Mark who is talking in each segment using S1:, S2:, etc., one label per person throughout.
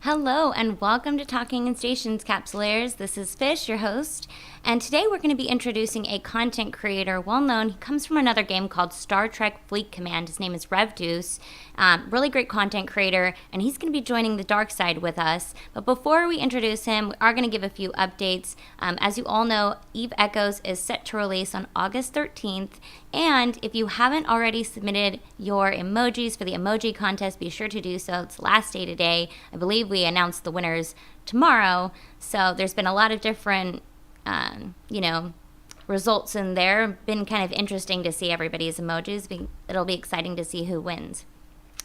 S1: Hello and welcome to Talking in Stations, Capsulators. This is Fish, your host, and today we're going to be introducing a content creator well known. He comes from another game called Star Trek Fleet Command. His name is RevDeuce. Really great content creator, and he's going to be joining the dark side with us. But before we introduce him, we are going to give a few updates. As you all know, Eve Echoes is set to release on August 13th. And if you haven't already submitted your emojis for the emoji contest, be sure to do so. It's the last day today. I believe we announce the winners tomorrow. So there's been a lot of different, results in there. Been kind of interesting to see everybody's emojis. It'll be exciting to see who wins.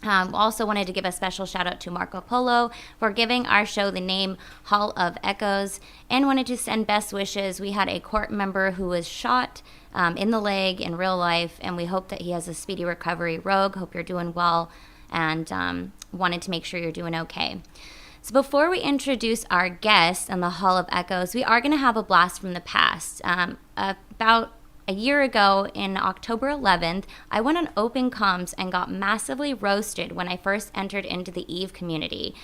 S1: Also wanted to give a special shout out to Marco Polo for giving our show the name Hall of Echoes, and wanted to send best wishes. We had a court member who was shot in the leg in real life, and we hope that he has a speedy recovery. Rogue, hope you're doing well, and wanted to make sure you're doing okay. So before we introduce our guest and the Hall of Echoes, we are going to have a blast from the past. About a year ago, in October 11th, I went on open comms and got massively roasted when I first entered into the EVE community.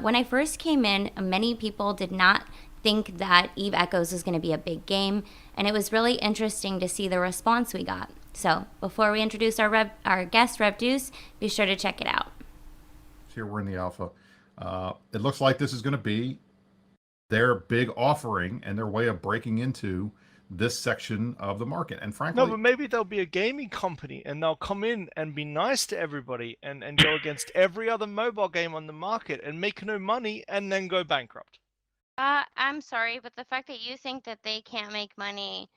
S1: When I first came in, many people did not think that EVE Echoes was going to be a big game, and it was really interesting to see the response we got. So before we introduce our guest, RevDeuce, be sure to check it out.
S2: Here we're in the alpha. It looks like this is going to be their big offering and their way of breaking into this section of the market. And frankly,
S3: no, but maybe there'll be a gaming company and they'll come in and be nice to everybody and go against every other mobile game on the market and make no money and then go bankrupt.
S4: I'm sorry, but the fact that you think that they can't make money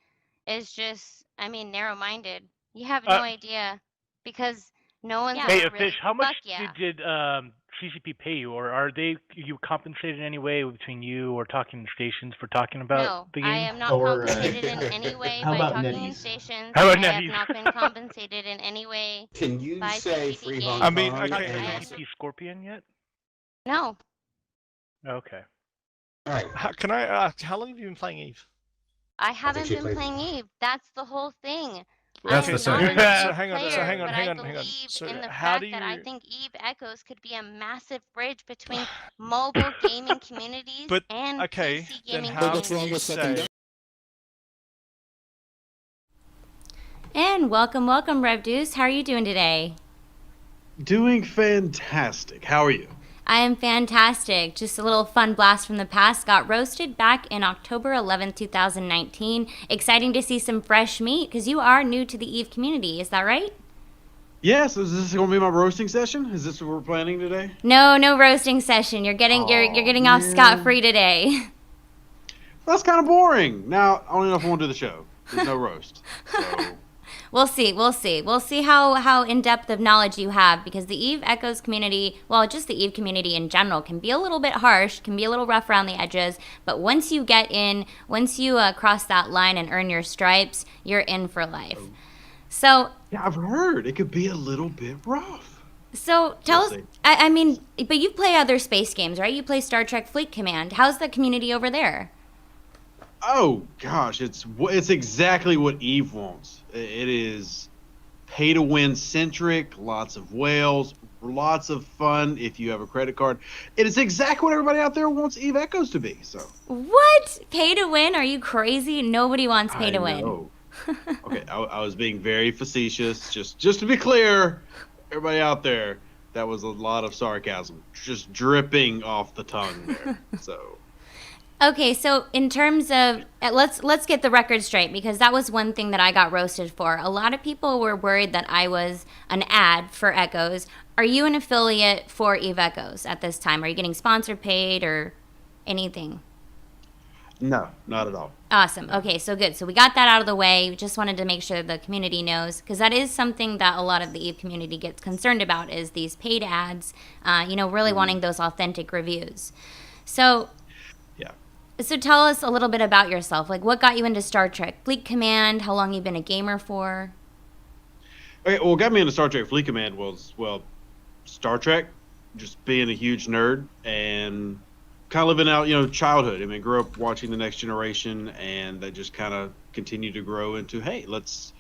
S4: is just, narrow-minded. You have no idea, because no one's
S5: Hey,
S4: ever really,
S5: Fish, how much
S4: yeah.
S5: did CCP pay you, or are you compensated in any way between you or Talking in Stations for talking about the game?
S4: I am not compensated in any way by Talking in Stations.
S5: How about
S4: I have
S5: NetEase?
S4: not been compensated in any way.
S6: Can you
S4: by
S6: say
S4: CCP
S6: free
S4: Games.
S6: Hong
S3: I mean,
S6: Kong?
S3: okay,
S5: CCP Scorpion yet?
S4: No.
S5: Okay.
S6: All right.
S3: Can I ask, how long have you been playing EVE?
S4: I haven't
S6: she
S4: been
S6: played-
S4: playing EVE. That's the whole thing.
S2: That's
S4: I'm
S2: the
S4: not
S2: second.
S4: a
S3: So
S4: big
S3: hang on,
S4: player,
S3: so hang on,
S4: but
S3: hang
S4: I
S3: on, hang on.
S4: believe
S3: So
S4: in the
S3: how
S4: fact
S3: do
S4: that I
S3: you-
S4: think EVE Echoes could be a massive bridge between mobile gaming communities
S3: But,
S4: and
S3: okay,
S4: PC
S3: then
S4: gaming
S3: how
S6: what's
S3: do
S6: wrong
S3: you
S6: with second
S3: say?
S1: And welcome, RevDeuce. How are you doing today?
S7: Doing fantastic. How are you?
S1: I am fantastic. Just a little fun blast from the past. Got roasted back in October 11th, 2019. Exciting to see some fresh meat, because you are new to the EVE community. Is that right?
S7: Yes, is this going to be my roasting session? Is this what we're planning today?
S1: No roasting session. You're getting off scot-free today.
S7: That's kind of boring. Now, I don't know if I want to do the show. There's no roast. So,
S1: We'll see. We'll see how in-depth of knowledge you have, because the EVE Echoes community, well, just the EVE community in general, can be a little bit harsh, can be a little rough around the edges, but once you cross that line and earn your stripes, you're in for life. So
S7: yeah, I've heard it could be a little bit rough.
S1: So tell
S7: We'll
S1: us,
S7: see.
S1: but you play other space games, right? You play Star Trek Fleet Command. How's the community over there?
S7: Oh, gosh, it's exactly what Eve wants. It is pay-to-win centric, lots of whales, lots of fun if you have a credit card. It is exactly what everybody out there wants Eve Echoes to be. So
S1: What? Pay to win? Are you crazy? Nobody wants pay to win.
S7: know. Okay, I was being very facetious. Just to be clear, everybody out there, that was a lot of sarcasm, just dripping off the tongue there. So
S1: Okay, so in terms of let's get the record straight, because that was one thing that I got roasted for. A lot of people were worried that I was an ad for Echoes. Are you an affiliate for EVE Echoes at this time? Are you getting sponsored, paid, or anything?
S7: no, not at all.
S1: Awesome. Okay, so good. So we got that out of the way. We just wanted to make sure the community knows, because that is something that a lot of the EVE community gets concerned about, is these paid ads, really wanting those authentic reviews. So
S7: Yeah.
S1: So tell us a little bit about yourself. Like, what got you into Star Trek Fleet Command? How long you been a gamer for?
S7: Okay, well, what got me into Star Trek Fleet Command was, well, Star Trek, just being a huge nerd and kind of living out, childhood. I mean, grew up watching The Next Generation, and that just kind of continued to grow into, hey, let's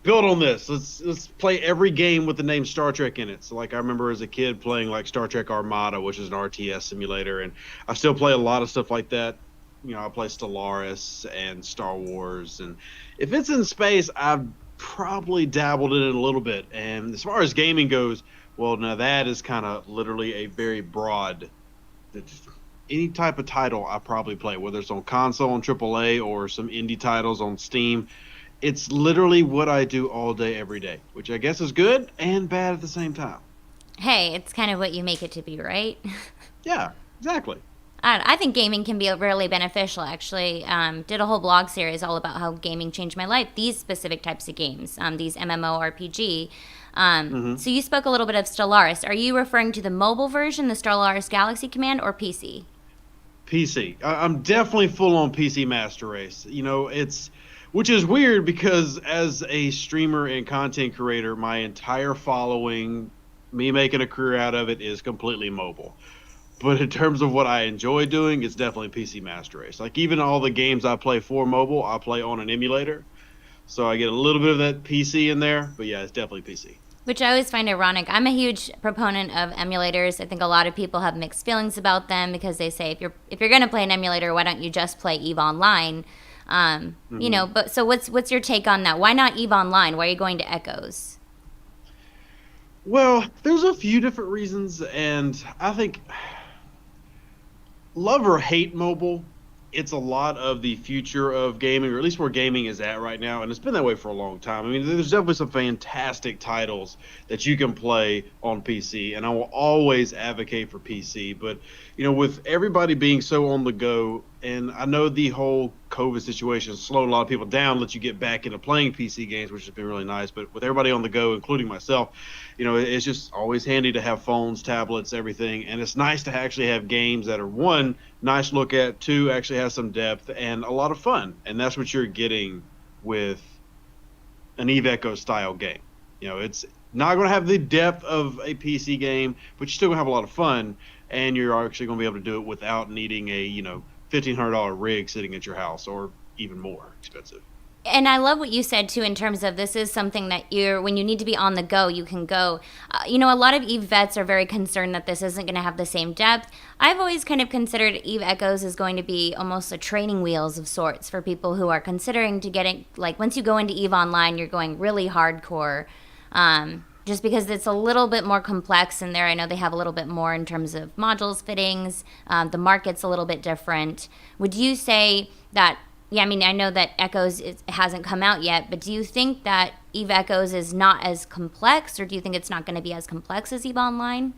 S7: build on this. Let's play every game with the name Star Trek in it. So like I remember as a kid playing like Star Trek Armada, which is an RTS simulator, and I still play a lot of stuff like that. You know, I play Stellaris and Star Wars, and if it's in space, I've probably dabbled in it a little bit. And as far as gaming goes, well, now that is kind of literally a very broad. Any type of title I probably play, whether it's on console on AAA or some indie titles on Steam. It's literally what I do all day, every day, which I guess is good and bad at the same time.
S1: Hey, it's kind of what you make it to be, right?
S7: Yeah, exactly.
S1: I think gaming can be really beneficial, actually. Did a whole blog series all about how gaming changed my life. These specific types of games, these MMORPG. So you spoke a little bit of Stellaris. Are you referring to the mobile version, the Stellaris Galaxy Command, or PC?
S7: PC. I'm definitely full on PC Master Race. You know, which is weird because as a streamer and content creator, my entire following, me making a career out of it, is completely mobile. But in terms of what I enjoy doing, it's definitely PC Master Race. Like even all the games I play for mobile, I play on an emulator. So I get a little bit of that PC in there, but yeah, it's definitely PC.
S1: Which I always find ironic. I'm a huge proponent of emulators. I think a lot of people have mixed feelings about them because they say if you're going to play an emulator, why don't you just play EVE Online? You know, but so what's your take on that? Why not EVE Online? Why are you going to Echoes?
S7: Well, there's a few different reasons, and I think love or hate mobile, it's a lot of the future of gaming, or at least where gaming is at right now, and it's been that way for a long time. I mean, there's definitely some fantastic titles that you can play on PC, and I will always advocate for PC. But, you know, with everybody being so on the go, and I know the whole COVID situation slowed a lot of people down, let you get back into playing PC games, which has been really nice. But with everybody on the go, including myself, you know, it's just always handy to have phones, tablets, everything. And it's nice to actually have games that are, one, nice to look at, two, actually have some depth and a lot of fun. And that's what you're getting with an Eve Echo style game. You know, it's not going to have the depth of a PC game, but you're still going to have a lot of fun. And you're actually going to be able to do it without needing a, you know, $1,500 rig sitting at your house, or even more expensive.
S1: And I love what you said too in terms of this is something that when you need to be on the go, you can go. You know, a lot of Eve vets are very concerned that this isn't going to have the same depth. I've always kind of considered Eve Echoes is going to be almost a training wheels of sorts for people who are considering to get it. Like once you go into Eve Online, you're going really hardcore. Just because it's a little bit more complex in there. I know they have a little bit more in terms of modules, fittings. The market's a little bit different. Would you say that, yeah, I mean, I know that Echoes hasn't come out yet, but do you think that Eve Echoes is not as complex, or do you think it's not going to be as complex as Eve Online?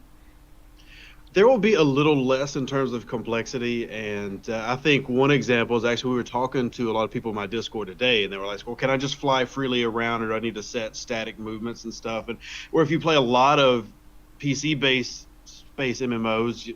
S7: There will be a little less in terms of complexity, and I think one example is actually we were talking to a lot of people in my Discord today, and they were like, well, can I just fly freely around, or do I need to set static movements and stuff? And where if you play a lot of PC-based space MMOs,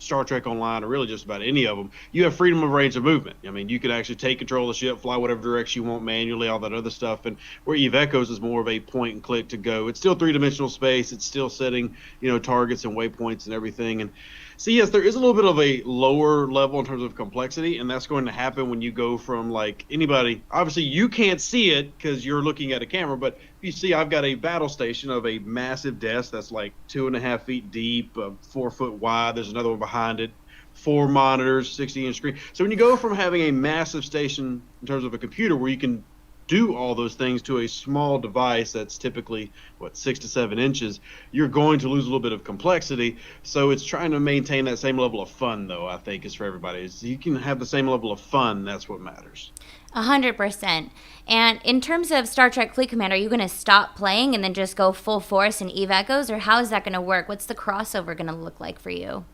S7: Star Trek Online, or really just about any of them, you have freedom of range of movement. I mean, you can actually take control of the ship, fly whatever direction you want manually, all that other stuff. And where Eve Echoes is more of a point and click to go. It's still three-dimensional space. It's still setting, you know, targets and waypoints and everything. And so, yes, there is a little bit of a lower level in terms of complexity, and that's going to happen when you go from, like, anybody. Obviously, you can't see it because you're looking at a camera, but you see I've got a battle station of a massive desk that's like 2.5 feet deep, 4 foot wide. There's another one behind it, 4 monitors, 60-inch screen. So when you go from having a massive station in terms of a computer where you can do all those things to a small device that's typically 6 to 7 inches, you're going to lose a little bit of complexity. So it's trying to maintain that same level of fun, though, I think, is for everybody. You can have the same level of fun. That's what matters.
S1: 100%. And in terms of Star Trek Fleet Command, are you going to stop playing and then just go full force in Eve Echoes, or how is that going to work? What's the crossover going to look like for you?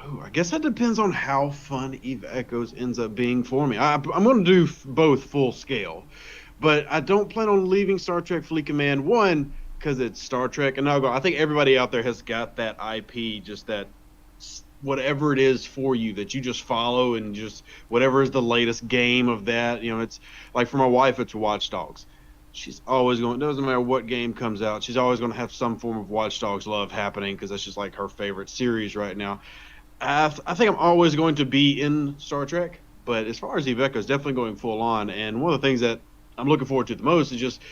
S7: Oh, I guess that depends on how fun Eve Echoes ends up being for me. I'm going to do both full scale, but I don't plan on leaving Star Trek Fleet Command, one, because it's Star Trek, and I think everybody out there has got that IP, just that whatever it is for you that you just follow, and just whatever is the latest game of that. You know, it's like for my wife, it's Watch Dogs. She's always going, it doesn't matter what game comes out, she's always going to have some form of Watch Dogs love happening because that's just like her favorite series right now. I think I'm always going to be in Star Trek, but as far as Eve Echoes, definitely going full on. And one of the things that I'm looking forward to the most is just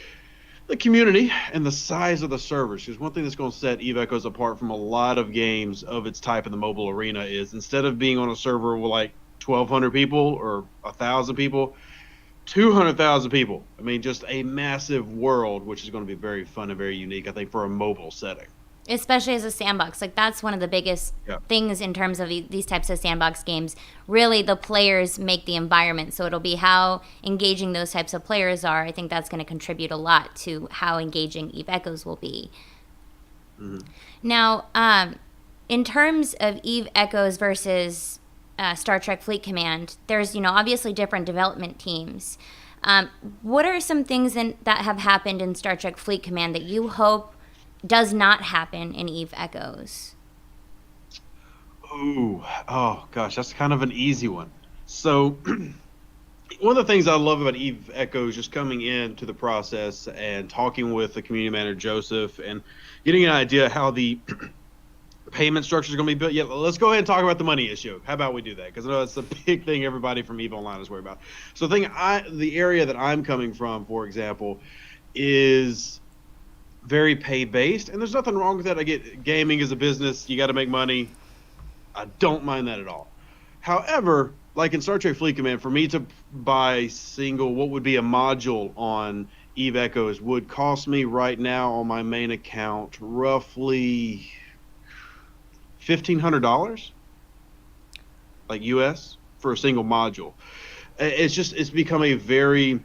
S7: The community and the size of the servers. Because one thing that's going to set Eve Echoes apart from a lot of games of its type in the mobile arena is instead of being on a server with like 1,200 people or 1,000 people, 200,000 people. I mean, just a massive world, which is going to be very fun and very unique, I think, for a mobile setting.
S1: Especially as a sandbox. Like, that's one of the biggest things in terms of these types of sandbox games. Really, the players make the environment. So it'll be how engaging those types of players are. I think that's going to contribute a lot to how engaging Eve Echoes will be. Mm-hmm. Now, in terms of Eve Echoes versus Star Trek Fleet Command, there's, obviously different development teams. What are some things that have happened in Star Trek Fleet Command that you hope does not happen in Eve Echoes?
S7: Oh gosh, that's kind of an easy one. So one of the things I love about Eve Echoes, just coming into the process and talking with the community manager Joseph and getting an idea how the payment structure is going to be built. Yeah, let's go ahead and talk about the money issue. How about we do that? Because I know that's the big thing everybody from Eve Online is worried about. So the area that I'm coming from, for example, is very pay based, and there's nothing wrong with that. I get gaming is a business, you got to make money. I don't mind that at all. However, like in Star Trek Fleet Command, for me to buy what would be a module on Eve Echoes would cost me right now on my main account roughly $1,500, like US, for a single module. It's become a very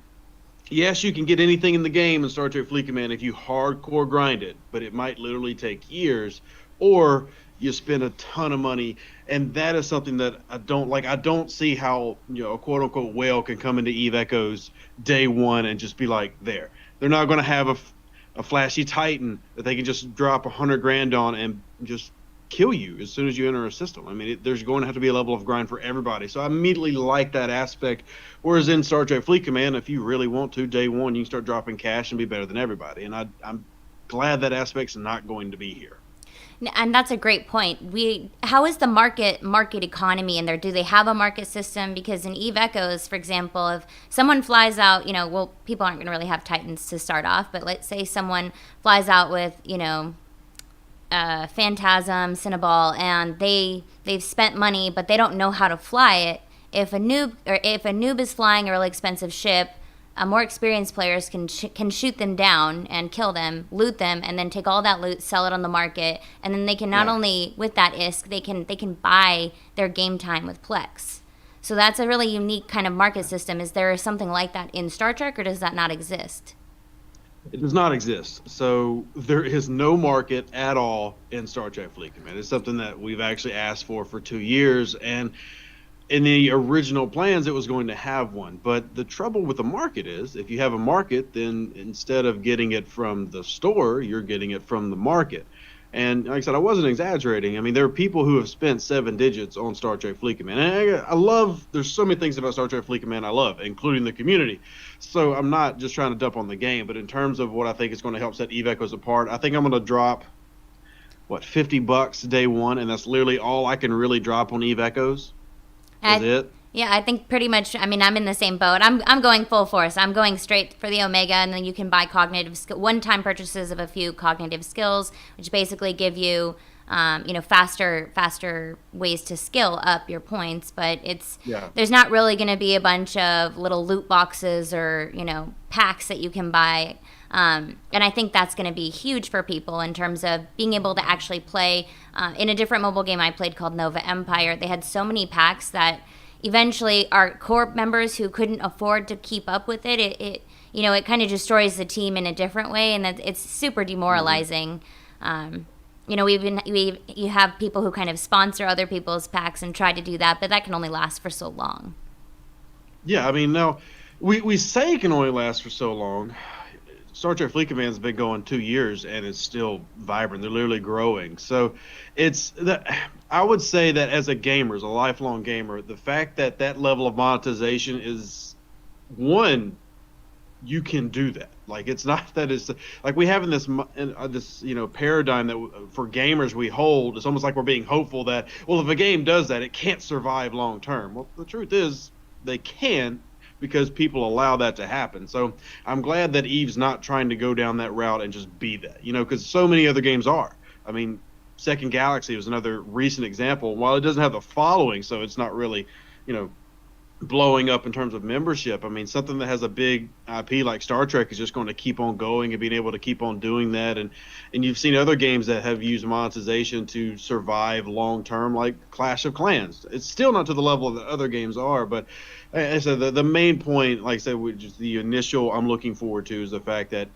S7: yes, you can get anything in the game in Star Trek Fleet Command if you hardcore grind it, but it might literally take years, or you spend a ton of money, and that is something that I don't like. I don't see how a quote unquote whale can come into Eve Echoes day one and just be like there. They're not going to have a flashy Titan that they can just drop $100,000 on and just kill you as soon as you enter a system. I mean, there's going to have to be a level of grind for everybody. So I immediately like that aspect. Whereas in Star Trek Fleet Command, if you really want to, day one, you can start dropping cash and be better than everybody. And I'm glad that aspect's not going to be here.
S1: And that's a great point. How is the market economy in there? Do they have a market system? Because in Eve Echoes, for example, if someone flies out, people aren't going to really have Titans to start off, but let's say someone flies out with, Phantasm, Cinnaball, and they've spent money, but they don't know how to fly it. If a noob is flying a really expensive ship, more experienced players can shoot them down and kill them, loot them, and then take all that loot, sell it on the market, and then they can not only with that ISK, they can buy their game time with Plex. So that's a really unique kind of market system. Is there something like that in Star Trek, or does that not exist?
S7: It does not exist. So there is no market at all in Star Trek Fleet Command. It's something that we've actually asked for 2 years, and in the original plans it was going to have one. But the trouble with the market is, if you have a market, then instead of getting it from the store, you're getting it from the market. And like I said, I wasn't exaggerating. I mean, there are people who have spent 7 digits on Star Trek Fleet Command. And I love, there's so many things about Star Trek Fleet Command I love, including the community. So I'm not just trying to dump on the game, but in terms of what I think is going to help set Eve Echoes apart, I think I'm going to drop, $50 day one, and that's literally all I can really drop on Eve Echoes. Is it?
S1: Yeah, I think pretty much. I mean, I'm in the same boat. I'm going full force. I'm going straight for the Omega, and then you can buy one-time purchases of a few cognitive skills, which basically give you, faster ways to skill up your points. But there's not really going to be a bunch of little loot boxes or packs that you can buy. And I think that's going to be huge for people in terms of being able to actually play. In a different mobile game I played called Nova Empire, they had so many packs that eventually our core members who couldn't afford to keep up with it kind of destroys the team in a different way, and that it's super demoralizing. You have people who kind of sponsor other people's packs and try to do that, but that can only last for so long.
S7: Yeah, I mean, now we say it can only last for so long. Star Trek Fleet Command has been going 2 years and it's still vibrant. They're literally growing. So it's that I would say that as a gamer, as a lifelong gamer, the fact that that level of monetization is one, you can do that. Like, it's not that it's like we have in this paradigm that for gamers we hold. It's almost like we're being hopeful that, well, if a game does that, it can't survive long term. Well, the truth is they can, because people allow that to happen. So I'm glad that Eve's not trying to go down that route and just be that, because so many other games are. I mean, Second Galaxy was another recent example. While it doesn't have the following, so it's not really, blowing up in terms of membership. I mean, something that has a big IP like Star Trek is just going to keep on going and being able to keep on doing that. And you've seen other games that have used monetization to survive long term, like Clash of Clans. It's still not to the level that other games are, but I said the main point, like I said, which is the initial I'm looking forward to, is the fact that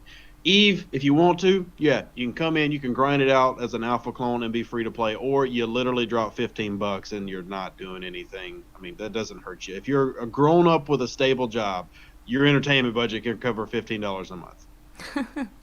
S7: Eve, if you want to, you can come in, you can grind it out as an alpha clone and be free to play, or you literally drop $15 and you're not doing anything. I mean, that doesn't hurt you. If you're a grown up with a stable job, your entertainment budget can cover $15 a month.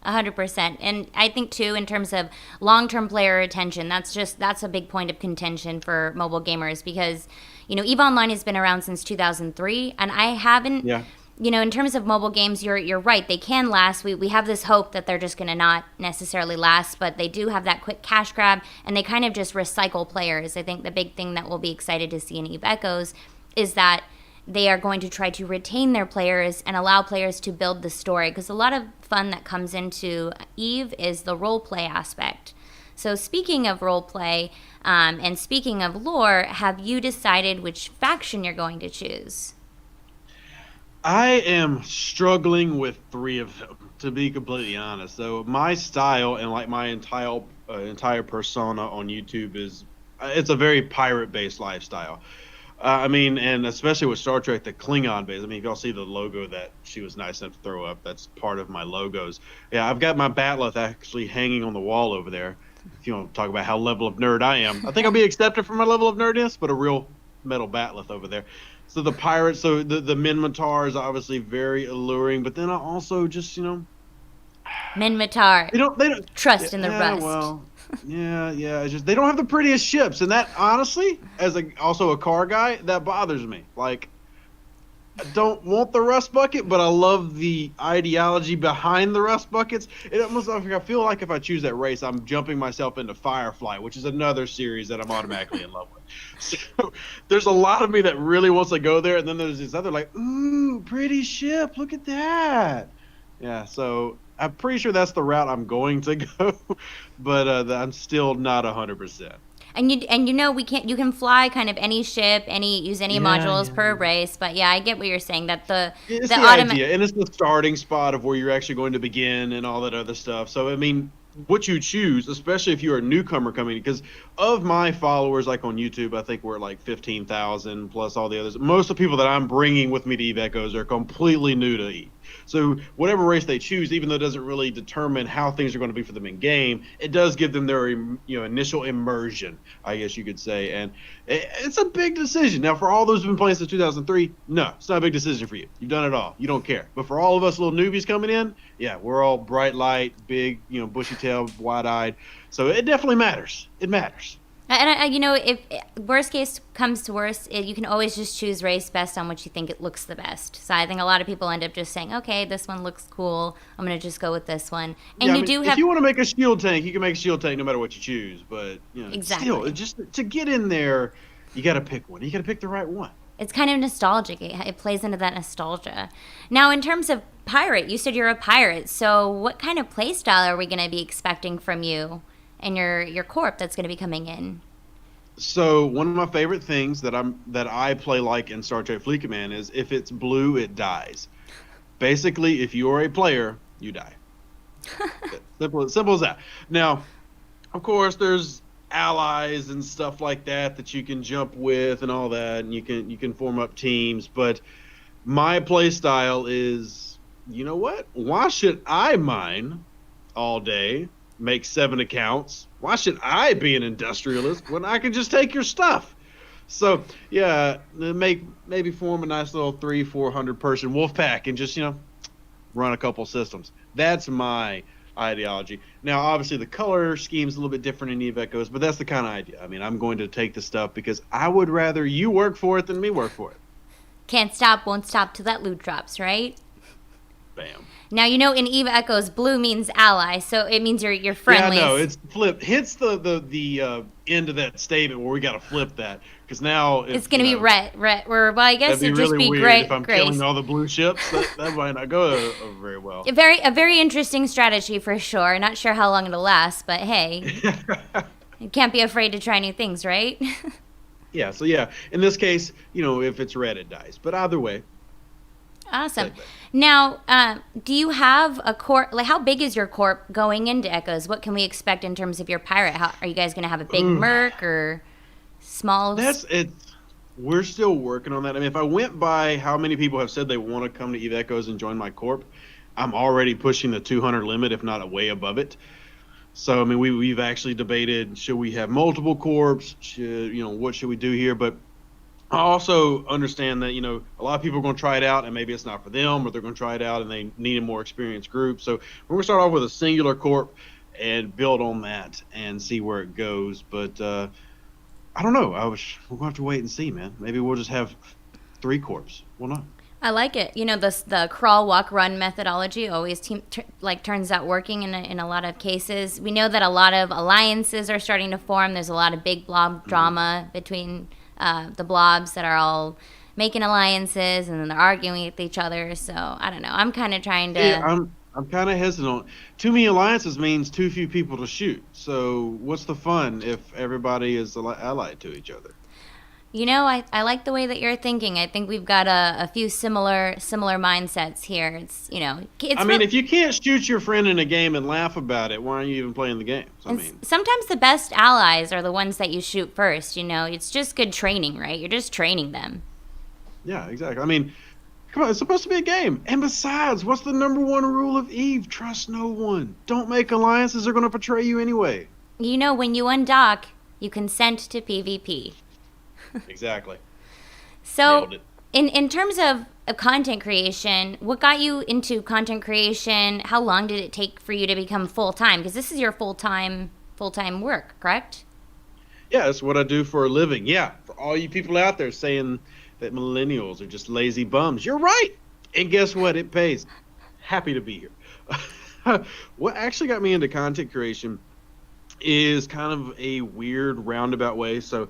S1: 100%. And I think too, in terms of long-term player retention, that's a big point of contention for mobile gamers, because EVE Online has been around since 2003, and I haven't.
S7: Yeah.
S1: In terms of mobile games, you're right. They can last. We have this hope that they're just going to not necessarily last, but they do have that quick cash grab, and they kind of just recycle players. I think the big thing that we'll be excited to see in Eve Echoes is that they are going to try to retain their players and allow players to build the story, because a lot of fun that comes into Eve is the role play aspect. So speaking of role play and speaking of lore, have you decided which faction you're going to choose?
S7: I am struggling with 3 of them, to be completely honest. So my style and like my entire persona on YouTube it's a very pirate-based lifestyle. I mean, and especially with Star Trek, the Klingon-based. I mean, if y'all see the logo that she was nice enough to throw up, that's part of my logos. Yeah, I've got my Batleth actually hanging on the wall over there. If you want to talk about how level of nerd I am, I think I'll be accepted for my level of nerdiness, but a real metal Batleth over there. So the pirates, so the Minmatar is obviously very alluring, but then I also just,
S1: Minmatar.
S7: They don't
S1: trust in the rust.
S7: Well, yeah. It's just they don't have the prettiest ships, and that honestly, as also a car guy, that bothers me. Like, I don't want the rust bucket, but I love the ideology behind the rust buckets. It almost, I feel like if I choose that race, I'm jumping myself into Firefly, which is another series that I'm automatically in love with. So there's a lot of me that really wants to go there, and then there's this other like, ooh, pretty ship, look at that. Yeah, so I'm pretty sure that's the route I'm going to go, but I'm still not 100%.
S1: And we can't. You can fly kind of any ship, use any modules per race. But yeah, I get what you're saying. That
S7: it's the idea, and it's the starting spot of where you're actually going to begin and all that other stuff. So I mean, what you choose, especially if you're a newcomer coming, because of my followers, like on YouTube, I think we're at like 15,000 plus all the others. Most of the people that I'm bringing with me to Eve Echoes are completely new to Eve. So whatever race they choose, even though it doesn't really determine how things are going to be for them in game, it does give them their initial immersion, I guess you could say. And it's a big decision. Now, for all those who've been playing since 2003, no, it's not a big decision for you. You've done it all. You don't care. But for all of us little newbies coming in, yeah, we're all bright light, big, bushy tail, wide-eyed. So it definitely matters. It matters.
S1: And if worst case comes to worst, you can always just choose race based on what you think it looks the best. So I think a lot of people end up just saying, okay, this one looks cool, I'm going to just go with this one. And
S7: if you want to make a shield tank, you can make a shield tank no matter what you choose. But
S1: exactly.
S7: Still, just to get in there, you got to pick one. You got to pick the right one.
S1: It's kind of nostalgic. It plays into that nostalgia. Now, in terms of pirate, you said you're a pirate. So what kind of play style are we going to be expecting from you and your corp that's going to be coming in?
S7: So one of my favorite things that I play like in Star Trek Fleet Command is if it's blue, it dies. Basically, if you're a player, you die. Simple as that. Now, of course, there's allies and stuff like that you can jump with and all that, and you can form up teams. But my play style is, you know what? Why should I mine all day? Make 7 accounts. Why should I be an industrialist when I can just take your stuff? So yeah, maybe form a nice little 300-400 person wolf pack and just run a couple systems. That's my ideology. Now obviously the color scheme's a little bit different in Eve Echoes, but that's the kind of idea. I mean, I'm going to take the stuff because I would rather you work for it than me work for it.
S1: Can't stop, won't stop till that loot drops, right?
S7: Bam.
S1: Now, in Eve Echoes, blue means ally, so it means you're friendly.
S7: Yeah, no, it's flip. Hits the end of that statement where we got to flip that, Because now
S1: it's going to be red. Or, well, I guess
S7: that'd be
S1: it'd just
S7: really
S1: be
S7: weird
S1: gray.
S7: if I'm killing all the blue ships. That might not go very well.
S1: A very interesting strategy for sure. Not sure how long it'll last, but hey, you can't be afraid to try new things, right?
S7: Yeah. So yeah, in this case, if it's red, it dies. But either way.
S1: Awesome. Now, do you have a corp? Like, how big is your corp going into Echoes? What can we expect in terms of your pirate? Are you guys going to have a big merc or small?
S7: That's it. We're still working on that. I mean, if I went by how many people have said they want to come to Eve Echoes and join my corp, I'm already pushing the 200 limit, if not way above it. So, I mean, we've actually debated, should we have multiple corps? What should we do here? But I also understand that, a lot of people are going to try it out and maybe it's not for them, or they're going to try it out and they need a more experienced group. So we're going to start off with a singular corp and build on that and see where it goes. But I don't know. We're going to have to wait and see, man. Maybe we'll just have 3 corps. Why not?
S1: I like it. The crawl, walk, run methodology always turns out working in a lot of cases. We know that a lot of alliances are starting to form. There's a lot of big blob drama between the blobs that are all making alliances and then they're arguing with each other. So I don't know. I'm kind of trying to.
S7: Yeah, I'm kind of hesitant. Too many alliances means too few people to shoot. So what's the fun if everybody is allied to each other?
S1: I like the way that you're thinking. I think we've got a few similar mindsets here. It's
S7: if you can't shoot your friend in a game and laugh about it, why are you even playing the game?
S1: Sometimes the best allies are the ones that you shoot first. It's just good training, right? You're just training them.
S7: Yeah, exactly. I mean, come on, it's supposed to be a game. And besides, what's the number one rule of Eve? Trust no one. Don't make alliances. They're going to betray you anyway.
S1: When you undock, you consent to PvP.
S7: Exactly.
S1: So, in terms of content creation, what got you into content creation? How long did it take for you to become full-time? Because this is your full-time work, correct?
S7: Yeah, that's what I do for a living. Yeah, for all you people out there saying that millennials are just lazy bums, you're right. And guess what? It pays. Happy to be here. What actually got me into content creation is kind of a weird roundabout way. So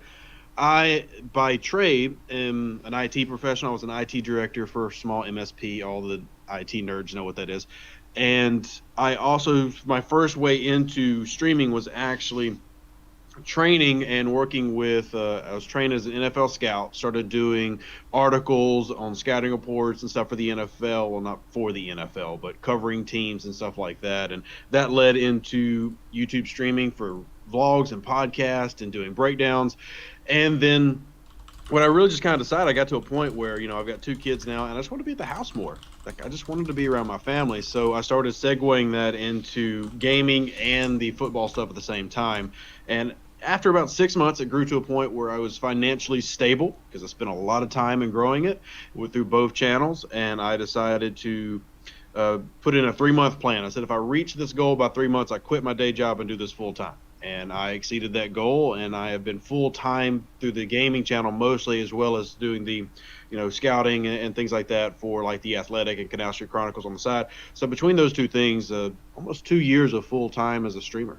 S7: I, by trade, am an IT professional. I was an IT director for a small MSP. All the IT nerds know what that is. And I also, my first way into streaming was actually training and working with, I was trained as an NFL scout, started doing articles on scouting reports and stuff for the NFL. Well, not for the NFL, but covering teams and stuff like that. And that led into YouTube streaming for vlogs and podcasts and doing breakdowns. And then when I really just kind of decided, I got to a point where, I've got 2 kids now and I just want to be at the house more. Like, I just wanted to be around my family. So I started segueing that into gaming and the football stuff at the same time. And after about 6 months, it grew to a point where I was financially stable because I spent a lot of time in growing it through both channels. And I decided to put in a 3-month plan. I said, if I reach this goal by 3 months, I quit my day job and do this full time. And I exceeded that goal, and I have been full-time through the gaming channel mostly, as well as doing the, scouting and things like that for like the Athletic and Canal Street Chronicles on the side. So between those 2 things, almost 2 years of full-time as a streamer.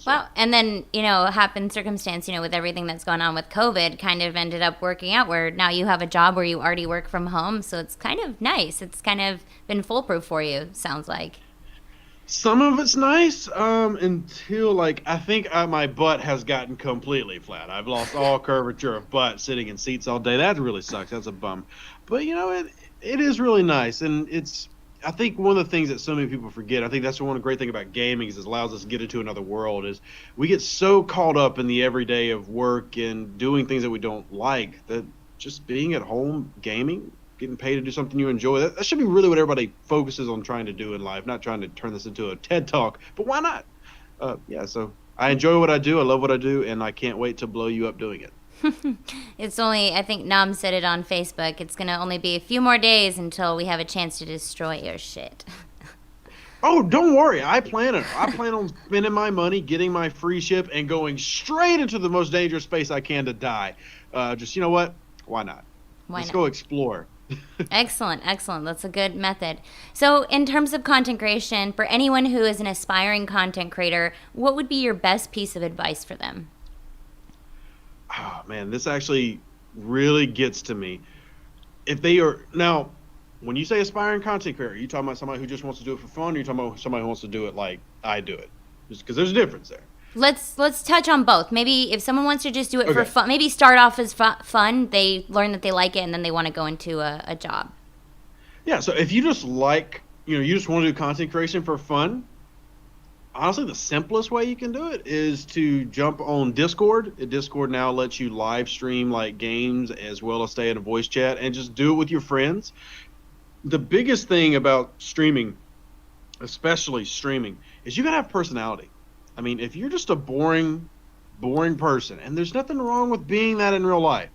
S1: Well, and then, happened circumstance, with everything that's going on with COVID, kind of ended up working out where now you have a job where you already work from home. So it's kind of nice. It's kind of been foolproof for you, sounds like.
S7: Some of it's nice until, I think my butt has gotten completely flat. I've lost all curvature of butt sitting in seats all day. That really sucks. That's a bum. But, it is really nice. And I think one of the things that so many people forget, I think that's one great thing about gaming is it allows us to get into another world, is we get so caught up in the everyday of work and doing things that we don't like that just being at home gaming, getting paid to do something you enjoy, that should be really what everybody focuses on trying to do in life, not trying to turn this into a TED Talk. But why not? So I enjoy what I do. I love what I do, and I can't wait to blow you up doing it.
S1: It's only, I think Nam said it on Facebook, it's going to only be a few more days until we have a chance to destroy your shit.
S7: Oh, don't worry. I plan on spending my money, getting my free ship, and going straight into the most dangerous space I can to die. Just, you know what? Why not? Let's go explore.
S1: Excellent. That's a good method. So in terms of content creation, for anyone who is an aspiring content creator, what would be your best piece of advice for them?
S7: oh man, this actually really gets to me. If they are now, when you say aspiring content creator, are you talking about somebody who just wants to do it for fun, or are you talking about somebody who wants to do it like I do it? Just because there's a difference there.
S1: Let's touch on both. Maybe if someone wants to just do it for
S7: Okay.
S1: fun, maybe start off as fun. They learn that they like it, and then they want to go into a job.
S7: Yeah, so if you just like, you just want to do content creation for fun, honestly, the simplest way you can do it is to jump on Discord. Discord now lets you live stream like games as well as stay in a voice chat and just do it with your friends. The biggest thing about streaming, especially streaming, is you gotta have personality. I mean, if you're just a boring person, and there's nothing wrong with being that in real life,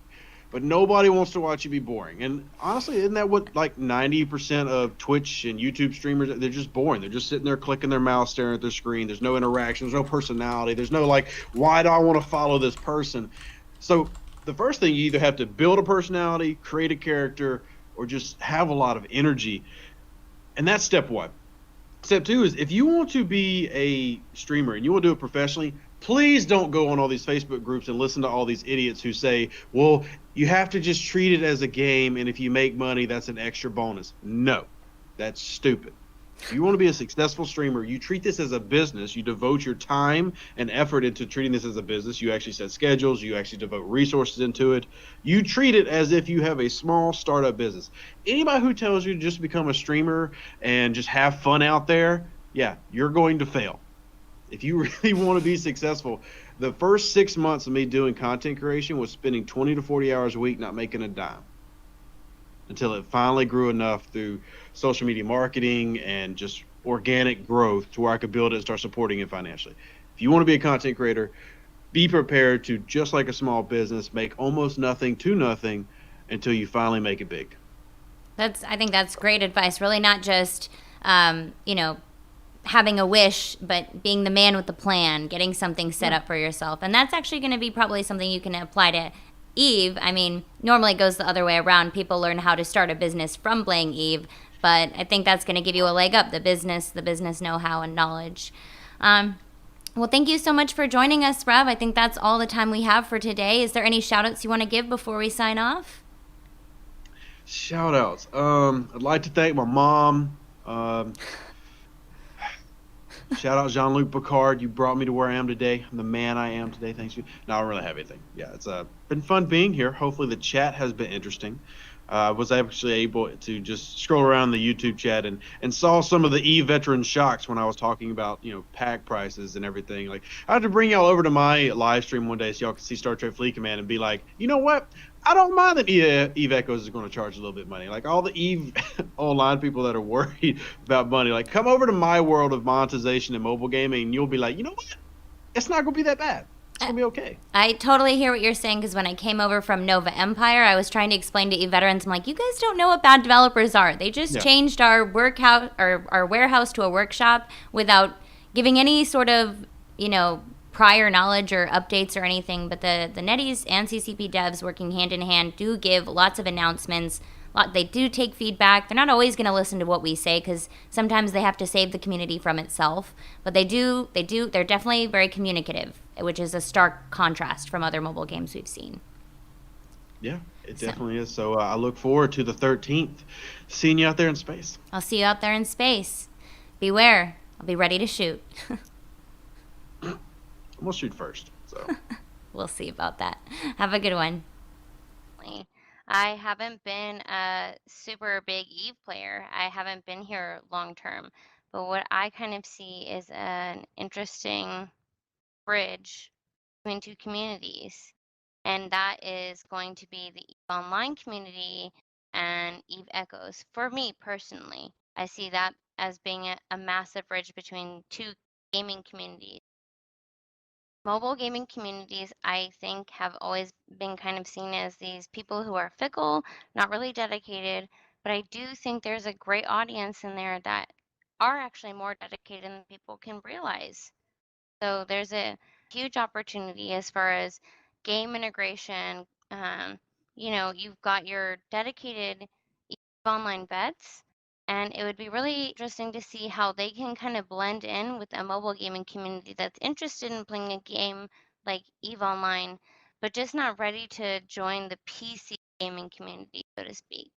S7: but nobody wants to watch you be boring. And honestly, isn't that what like 90% of Twitch and YouTube streamers, they're just boring. They're just sitting there clicking their mouse, staring at their screen. There's no interaction, there's no personality, there's no like, why do I want to follow this person? So the first thing, you either have to build a personality, create a character, or just have a lot of energy. And that's step one. Step two is, if you want to be a streamer and you want to do it professionally, please don't go on all these Facebook groups and listen to all these idiots who say, well, you have to just treat it as a game, and if you make money, that's an extra bonus. No, that's stupid. If you want to be a successful streamer, you treat this as a business. You devote your time and effort into treating this as a business. You actually set schedules. You actually devote resources into it. You treat it as if you have a small startup business. Anybody who tells you to just become a streamer and just have fun out there, yeah, you're going to fail. If you really want to be successful, the first 6 months of me doing content creation was spending 20 to 40 hours a week not making a dime, until it finally grew enough through social media marketing and just organic growth to where I could build it and start supporting it financially. If you want to be a content creator, be prepared to, just like a small business, make almost nothing to nothing until you finally make it big.
S1: I think that's great advice. Really, not just having a wish, but being the man with the plan, getting something set up for yourself. And that's actually going to be probably something you can apply to Eve. I mean, normally it goes the other way around. People learn how to start a business from playing Eve, but I think that's going to give you a leg up, the business know-how and knowledge. Well, thank you so much for joining us, Rev. I think that's all the time we have for today. Is there any shout-outs you want to give before we sign off?
S7: Shout-outs. I'd like to thank my mom. Shout out Jean-Luc Picard. You brought me to where I am today. I'm the man I am today. Thanks to you. No, I don't really have anything. Yeah, it's been fun being here. Hopefully the chat has been interesting. I was actually able to just scroll around the YouTube chat and saw some of the veteran shocks when I was talking about, pack prices and everything. Like, I had to bring y'all over to my live stream one day so y'all could see Star Trek Fleet Command and be like, you know what? I don't mind that Eve Echoes is going to charge a little bit of money. Like, all the Eve online people that are worried about money, like, come over to my world of monetization and mobile gaming, and you'll be like, you know what? It's not going to be that bad. It's going to be okay.
S1: I totally hear what you're saying, because when I came over from Nova Empire, I was trying to explain to e-veterans, I'm like, you guys don't know what bad developers are. They just changed our our warehouse to a workshop without giving any sort of, prior knowledge or updates or anything. But the Netties and CCP devs working hand in hand do give lots of announcements. They do take feedback. They're not always going to listen to what we say, because sometimes they have to save the community from itself. But they're definitely very communicative, which is a stark contrast from other mobile games we've seen.
S7: Yeah, it definitely is. So I look forward to the 13th. Seeing you out there in space.
S1: I'll see you out there in space. Beware. I'll be ready to shoot.
S7: I'm going to shoot first. So
S1: we'll see about that. Have a good one.
S4: I haven't been a super big Eve player. I haven't been here long term. But what I kind of see is an interesting bridge between two communities. And that is going to be the Eve Online community and Eve Echoes. For me personally, I see that as being a massive bridge between two gaming communities. Mobile gaming communities, I think, have always been kind of seen as these people who are fickle, not really dedicated, but I do think there's a great audience in there that are actually more dedicated than people can realize. So there's a huge opportunity as far as game integration. You've got your dedicated online vets, and it would be really interesting to see how they can kind of blend in with a mobile gaming community that's interested in playing a game like Eve Online, but just not ready to join the PC gaming community, so to speak.